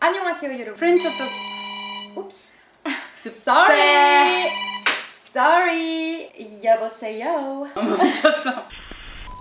안녕하세요 여러분. 프렌치 호떡. Oops. Sorry. Sorry. 여보세요. 멈췄어.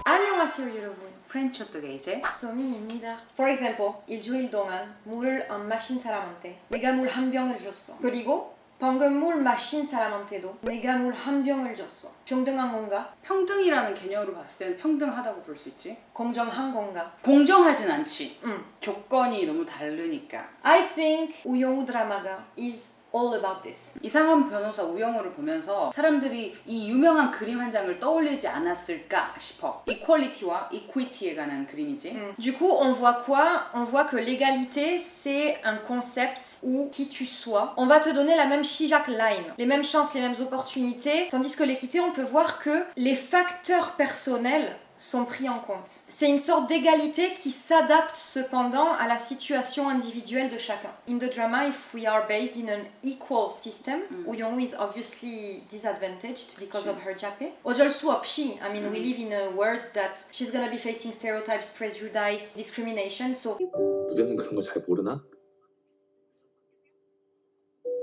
안녕하세요 여러분. 프렌치 호떡의 이제 소민입니다. For example, 일주일 동안 물을 안 마신 사람한테 내가 물 한 병을 줬어. 그리고 방금 물 마신 사람한테도 내가 물 한 병을 줬어. 평등한 건가? 평등이라는 개념으로 봤을 때는 평등하다고 볼 수 있지. 공정한 건가? 공정하진 않지. 조건이 너무 다르니까. I think 우영우 드라마가 is all about this. 이상한 변호사 우영우를 보면서 사람들이 이 유명한 그림 한 장을 떠올리지 않았을까 싶어. 이퀄리티와 이퀴티에 관한 그림이지. Du coup, on voit quoi? On voit que l'égalité, c'est un concept où qui tu sois, on va te donner la même Shijac line, les mêmes chances, les mêmes opportunités, tandis que l'équité, on peut voir que les facteurs personnels sont pris en compte. C'est une sorte d'égalité qui s'adapte cependant à la situation individuelle de chacun. In the drama, if we are based in an equal system, Uyong is obviously disadvantaged because of her jape. 어쩔 수 없이, I mean, we live in a world that she's gonna be facing stereotypes, prejudice, discrimination, so 우리는 그런 거 잘 모르나?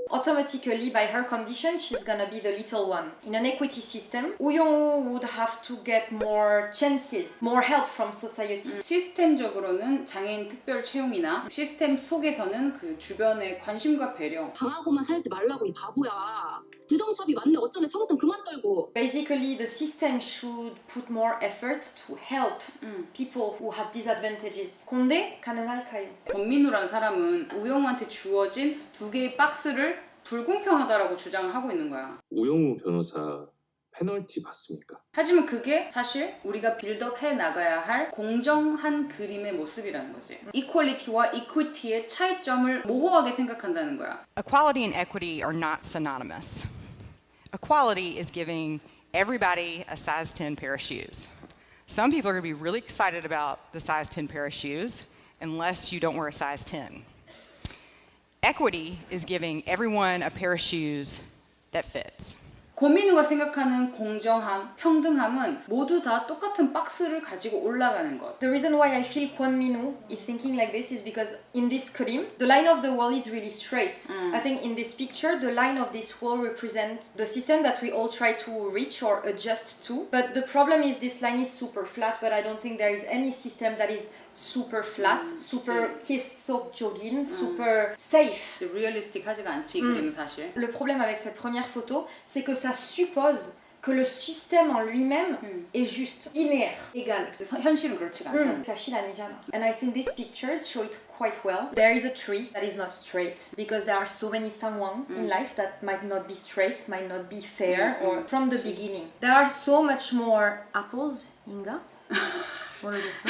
automatically, by her condition, she's gonna be the little one. In an equity system, Uyong would have to get more chances, more help from society. 시스템적으로는 장애인 특별 채용이나 시스템 속에서는 그 주변의 관심과 배려. 당하고만 살지 말라고 이 바보야. 부정첩이 맞네 어쩌네 청승 그만 떨고. Basically, the system should put more effort to help people who have disadvantages. 근데 가능할까요? 권민우라는 사람은 우영우한테 주어진 두 개의 박스를 불공평하다라고 주장을 하고 있는 거야. 우영우 변호사 페널티 받습니까? 하지만 그게 사실 우리가 빌드업해 나가야 할 공정한 그림의 모습이라는 거지. 이퀄리티와 이퀴티의 차이점을 모호하게 생각한다는 거야. Equality and equity are not synonymous. Equality is giving everybody a size 10 pair of shoes. Some people are going to be really excited about the size 10 pair of shoes unless you don't wear a size 10. Equity is giving everyone a pair of shoes that fits. 권민우가 생각하는 공정함, 평등함은 모두 다 똑같은 박스를 가지고 올라가는 것. The reason why I feel Kwon Min-woo is thinking like this is because in this krim, the line of the wall is really straight. I think in this picture, the line of this wall represents the system that we all try to reach or adjust to. But the problem is this line is super flat, but I don't think there is any system that is super flat, super 계속적인, super safe. 리얼리스틱하지가 않지 이 그림은 사실. Le problème avec cette première photo, c'est que ça suppose que le système en lui-même est juste, linéaire, égal. 현실은 그렇지가 않다. 사실 아니잖아. And I think these pictures show it quite well. There is a tree that is not straight because there are so many sangwang in life that might not be straight, might not be fair, or from the beginning. There are so much more apples, 인가? 모르겠어.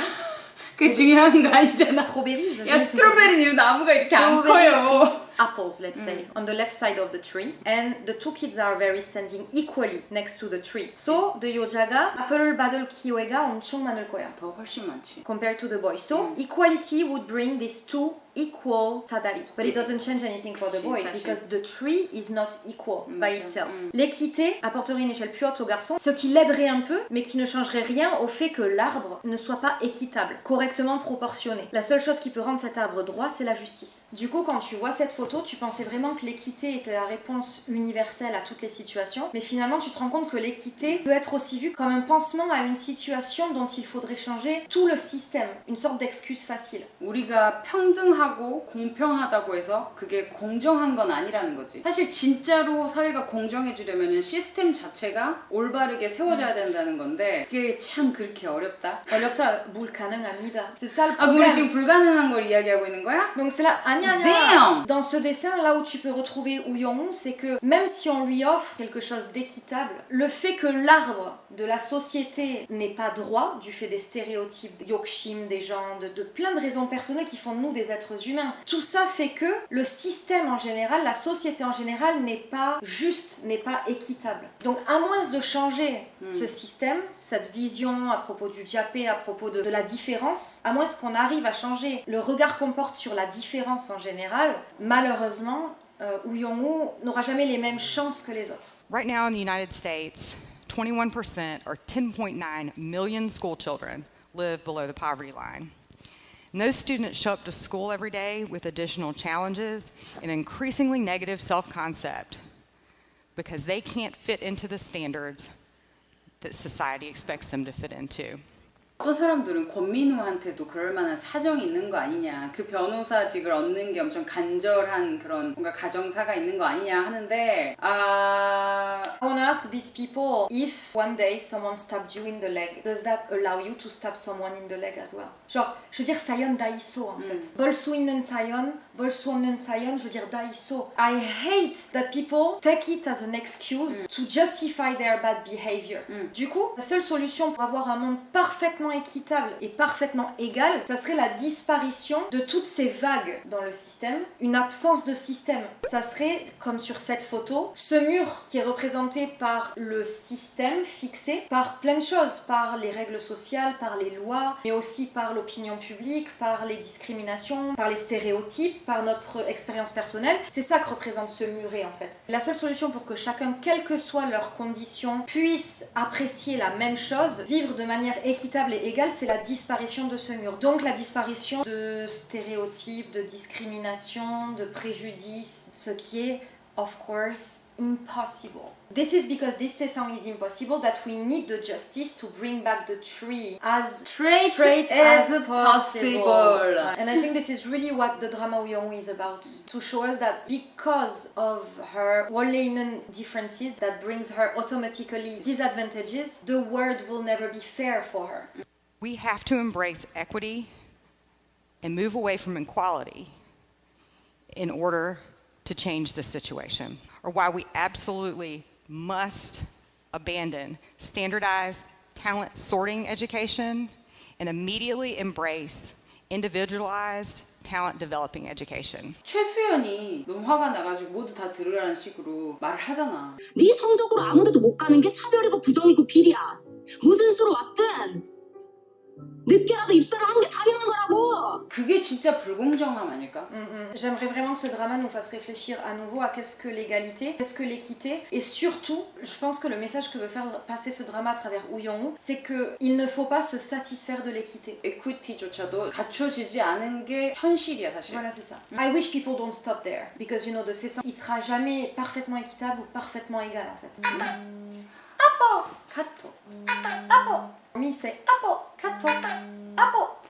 그게 중요한 거 아니잖아. Strawberries. 야 스트로베리 이런 나무가 이렇게 안 커요. Apples, let's say, on the left side of the tree, and the two kids are very standing equally next to the tree. So the 여자가 apple 받을 기회가 엄청 많을 거야. 더 훨씬 많지. Compared to the boy. So equality would bring these two equal 사다리. But it doesn't change anything for the boy because the tree is not equal by itself. L'équité apporterait une échelle plus haute au garçon, ce qui l'aiderait un peu, mais qui ne changerait rien au fait que l'arbre ne soit pas équitable, correctement proportionné. La seule chose qui peut rendre cet arbre droit, c'est la justice. Du coup, quand tu vois cette photo, tu pensais vraiment que l'équité était la réponse universelle à toutes les situations, mais finalement tu te rends compte que l'équité peut être aussi vue comme un pansement à une situation dont il faudrait changer tout le système, une sorte d'excuse facile. 우리가 평등하고 공평하다고 해서 그게 공정한 건 아니라는 거지. 사실 진짜로 사회가 공정해지려면 시스템 자체가 올바르게 세워져야 된다는 건데 그게 참 그렇게 어렵다. 어렵다, 불가능합니다. C'est ça le 아, 그럼 우리 problème. 지금 불가능한 걸 이야기하고 있는 거야? Donc c'est là, 아니야. Damn. Dans ce dessin, là où tu peux retrouver Uyong, c'est que même si on lui offre quelque chose d'équitable, le fait que l'arbre de la société n'est pas droit, du fait des stéréotypes, Yokshim, des gens, de plein de raisons personnelles qui font de nous des êtres humains, tout ça fait que le système en général, la société en général n'est pas juste, n'est pas équitable. Donc à moins de changer ce système, cette vision à propos du diapé, à propos de la différence, à moins qu'on arrive à changer le regard qu'on porte sur la différence en général, malheureusement, Uyong-woo n'aura jamais les mêmes chances que les autres. Right now in the United States, 21% or 10.9 million school children live below the poverty line. And those students show up to school every day with additional challenges and increasingly negative self-concept because they can't fit into the standards that society expects them to fit into. 어떤 사람들은 권민우한테도 그럴 만한 사정이 있는 거 아니냐, 그 변호사직을 얻는 게 엄청 간절한 그런 뭔가 가정사가 있는 거 아니냐 하는데 I want to ask these people, if one day someone stabbed you in the leg, does that allow you to stab someone in the leg as well? Genre, je veux dire, 사연 다 있어 en fait. 볼 수 있는 사연, 볼 수 없는 사연, je veux dire, 다 있어. I hate that people take it as an excuse to justify their bad behavior. Du coup, la seule solution pour avoir un monde parfaitement équitable et parfaitement égal, ça serait la disparition de toutes ces vagues dans le système, une absence de système. Ça serait, comme sur cette photo, ce mur qui est représenté par le système fixé par plein de choses, par les règles sociales, par les lois, mais aussi par l'opinion publique, par les discriminations, par les stéréotypes, par notre expérience personnelle. C'est ça que représente ce muret en fait. La seule solution pour que chacun, quelles que soient leurs conditions, puisse apprécier la même chose, vivre de manière équitable et égale, c'est la disparition de ce mur. Donc la disparition de stéréotypes, de discrimination, de préjudices, ce qui est, of course, impossible. This is because this session is impossible that we need the justice to bring back the tree as straight as possible. And I think this is really what the drama Uyong is about, to show us that because of her 원래있는 differences that brings her automatically disadvantages, the world will never be fair for her. We have to embrace equity and move away from inequality in order to change the situation, or why we absolutely must abandon standardized talent sorting education and immediately embrace individualized talent developing education. 최수연이 너무 화가 나가지고 모두 다 들으라는 식으로 말을 하잖아. 네 성적으로 아무데도 못 가는 게 차별이고 부정이고 비리야. 무슨 수로 왔든 늦게라도 입사를 한 게 당연한 거라고. 그게 진짜 불공정함 아닐까? J'aimerais vraiment que ce drama nous fasse réfléchir à nouveau à qu'est-ce que l'égalité, qu'est-ce que l'équité, et surtout, je pense que le message que veut faire passer ce drama à travers Uyong-woo, c'est qu'il ne faut pas se satisfaire de l'équité. equity조차도 갖춰지지 않은 게 현실이야 사실. Voilà, c'est ça. I wish people don't stop there, because you know, de ces sens, il sera jamais parfaitement équitable ou parfaitement égal en fait. 카톡. For me, c'est Apo, Kato, Apo.